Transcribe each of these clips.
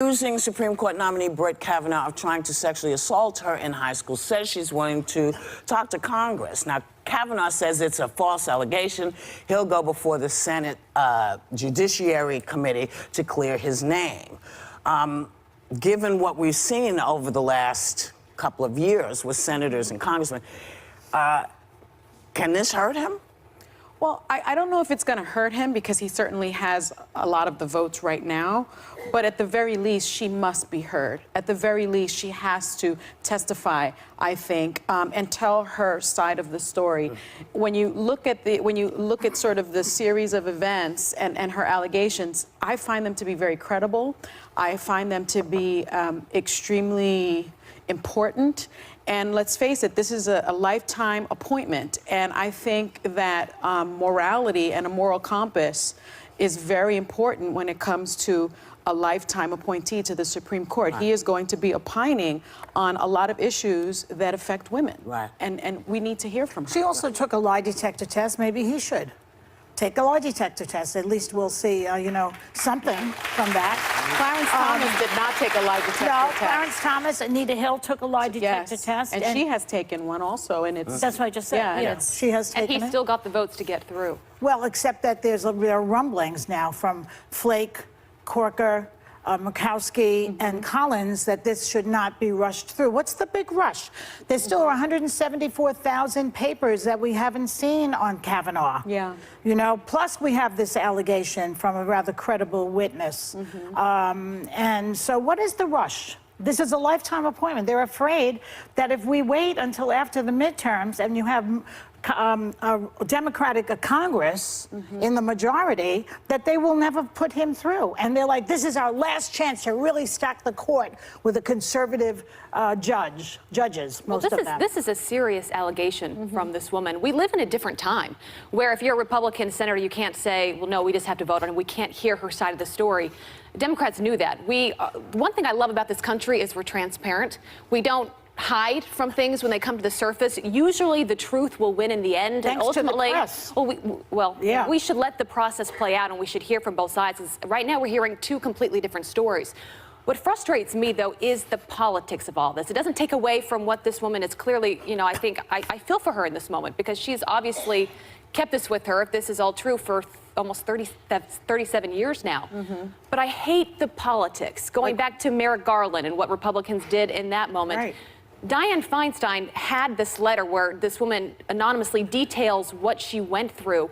Accusing Supreme Court nominee Brett Kavanaugh of trying to sexually assault her in high school, says she's willing to talk to Congress. Now, Kavanaugh says it's a false allegation. He'll go before the Senate Judiciary Committee to clear his name. Given what we've seen over the last couple of years with senators and congressmen, can this hurt him? Well, I don't know if it's going to hurt him because he certainly has a lot of the votes right now. But at the very least, she must be heard. At the very least, she has to testify, I think, and tell her side of the story. When you look at sort of the series of events and her allegations, I find them to be very credible. I find them to be extremely important. And let's face it, this is a lifetime appointment. And I think that morality and a moral compass is very important when it comes to a lifetime appointee to the Supreme Court. Right. He is going to be opining on a lot of issues that affect women. Right. And we need to hear from her. She also took a lie detector test. Maybe he should take a lie detector test. At least we'll see, something from that. Clarence Thomas did not take a lie detector test. No, Clarence Thomas, Anita Hill took a lie detector test. And she has taken one also, and it's... That's what I just said. Yeah, she has taken it. And he still got the votes to get through. Well, except that there are rumblings now from Flake, Corker, Murkowski, and Collins that this should not be rushed through. What's the big rush? There's still 174,000 papers that we haven't seen on Kavanaugh. Yeah. Plus we have this allegation from a rather credible witness. And so what is the rush? This is a lifetime appointment. They're afraid that if we wait until after the midterms and you have a Democratic Congress in the majority, that they will never put him through. And they're like, this is our last chance to really stack the court with a conservative judges, most of them. This is a serious allegation from this woman. We live in a different time where if you're a Republican senator, you can't say, well, no, we just have to vote on it. We can't hear her side of the story. Democrats knew that. One thing I love about this country is we're transparent. We don't hide from things when they come to the surface. Usually the truth will win in the end. Thanks and ultimately, to the press. We should let the process play out and we should hear from both sides. Right now we're hearing two completely different stories. What frustrates me, though, is the politics of all this. It doesn't take away from what this woman is clearly, I think, I feel for her in this moment because she's obviously kept this with her, if this is all true, for almost 37 years now. But I hate the politics. Going back to Merrick Garland and what Republicans did in that moment. Right. Dianne Feinstein had this letter where this woman anonymously details what she went through.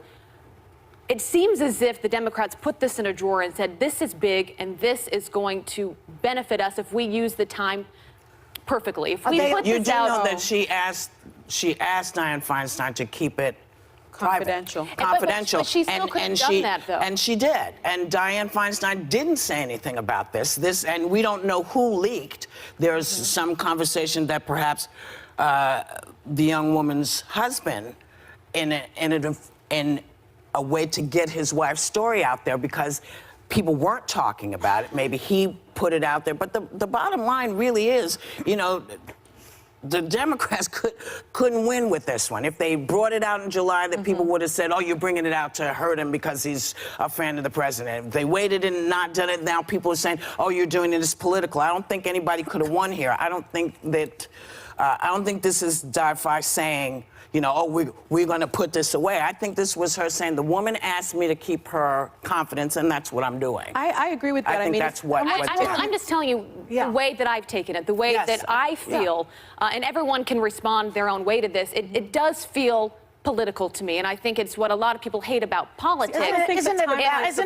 It seems as if the Democrats put this in a drawer and said, this is big and this is going to benefit us if we use the time perfectly. If we put You this do out, know that she asked Dianne Feinstein to keep it confidential. Confidential. But she still could have done that, though. And she did. And Dianne Feinstein didn't say anything about this. And we don't know who leaked. There's some conversation that perhaps the young woman's husband, in a way to get his wife's story out there, because people weren't talking about it. Maybe he put it out there. But the bottom line really is, the Democrats couldn't win with this one. If they brought it out in July, that people would have said, oh, you're bringing it out to hurt him because he's a friend of the president. If they waited and not done it, now people are saying, oh, you're doing it as political. I don't think anybody could have won here. I don't think that, I don't think this is Testify saying, oh, we're going to put this away. I think this was her saying, the woman asked me to keep her confidence, and that's what I'm doing. I agree with that. I think that's what I'm just telling you the way that I've taken it, the way that I feel, and everyone can respond their own way to this. It does feel political to me, and I think it's what a lot of people hate about politics. Isn't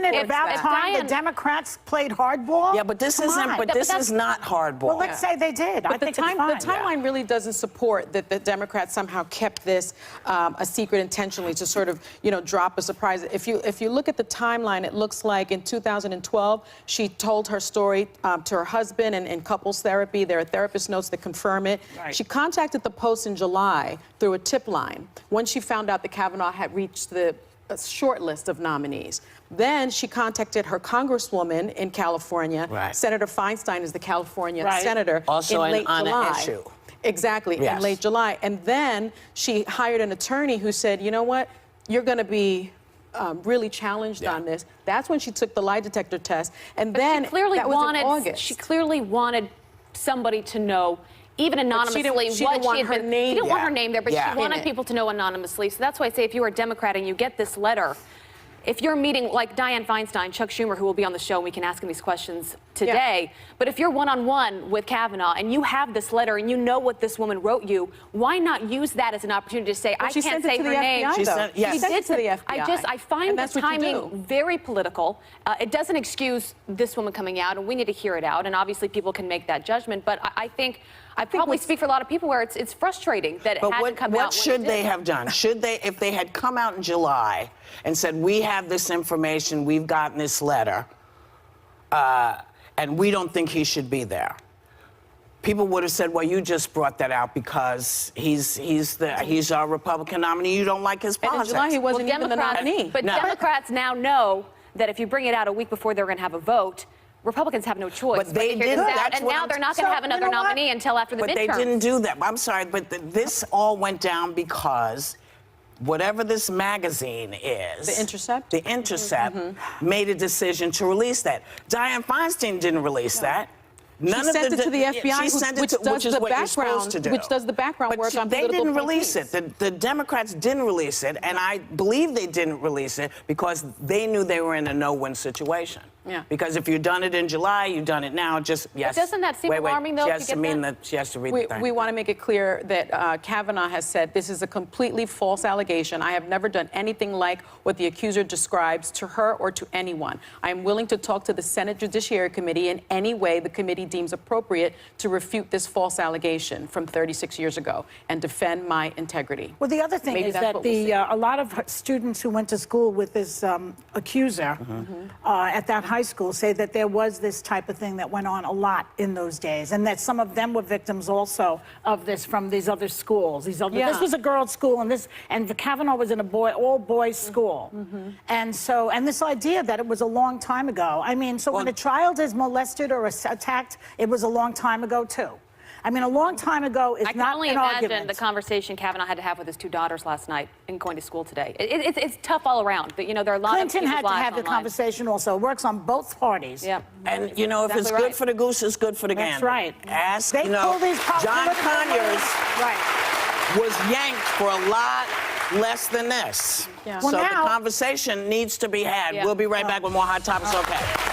it about time the Democrats played hardball? Yeah, but this isn't. But this is not hardball. Well, let's say they did. But the timeline really doesn't support that the Democrats somehow kept this a secret intentionally to sort of, drop a surprise. If you look at the timeline, it looks like in 2012 she told her story to her husband and in couples therapy. There are therapist notes that confirm it. Right. She contacted the Post in July through a tip line. Once she found out that Kavanaugh had reached the short list of nominees. Then she contacted her congresswoman in California. Right. Senator Feinstein is the California senator. Also in late July. An issue. Exactly, in late July. And then she hired an attorney who said, you know what, you're going to be really challenged on this. That's when she took the lie detector test, and But then she clearly that was in August. She clearly wanted somebody to know, even anonymously, she didn't want her name. She didn't want her name there, but Yeah. she wanted people to know anonymously. So that's why I say, if you are a Democrat and you get this letter, if you're meeting like Dianne Feinstein, Chuck Schumer, who will be on the show, and we can ask him these questions today. But if you're one-on-one with Kavanaugh and you have this letter and you know what this woman wrote you, why not use that as an opportunity to say, I she can't sent it say to her the name. FBI, She though. sent- yes. She sent it to the FBI. I find And the that's what you timing do. very political. It doesn't excuse this woman coming out, and we need to hear it out. And obviously, people can make that judgment. But I think I probably speak for a lot of people where it's frustrating that it But hadn't come out. what should they have done? Should they, if they had come out in July and said, we have this information, we've gotten this letter, and we don't think he should be there? People would have said, well, you just brought that out because he's our Republican nominee. You don't like his And in politics. July, he wasn't even the nominee. But No. Democrats now know that if you bring it out a week before they're going to have a vote, Republicans have no choice. But they to hear didn't. this out. That's And what now I'm- they're not going to So, have another you know what? nominee until after the But midterms. they didn't do that. I'm sorry, but this all went down because whatever this magazine is, The Intercept? The Intercept made a decision to release that. Dianne Feinstein didn't release that. None She sent it to the FBI, she sent it which to, does which is the what you're supposed to do. which does the background But work on they political didn't release appointees. it. The Democrats didn't release it, and I believe they didn't release it because they knew they were in a no-win situation. Yeah. Because if you've done it in July, you've done it now. Just yes. doesn't that seem wait, alarming, though, She if has you to get mean that? that she has to read the thing. We want to make it clear that Kavanaugh has said this is a completely false allegation. I have never done anything like what the accuser describes to her or to anyone. I am willing to talk to the Senate Judiciary Committee in any way the committee deems appropriate to refute this false allegation from 36 years ago and defend my integrity. Well, the other thing Maybe is that's that what we'll see. a lot of students who went to school with this accuser at that high school say that there was this type of thing that went on a lot in those days, and that some of them were victims also of this from these other schools. This was a girls' school, and Kavanaugh was in a all-boys school, and this idea that it was a long time ago. I mean, so when a child is molested or attacked, it was a long time ago too. I mean, a long time ago is I can not only an imagine argument. the conversation Kavanaugh had to have with his two daughters last night and going to school today. It's tough all around. But, you know, there are a lot Clinton of had to people's have lives the online. conversation also. It works on both parties. Yep. And, you know, if it's Exactly good right. for the goose, it's good for the gander. That's right. Ask, They you know, pull these John political Conyers right. was yanked for a lot less than this. Yeah. So Well, the now- conversation needs to be had. Yeah. We'll be right back with more Hot Topics. Okay.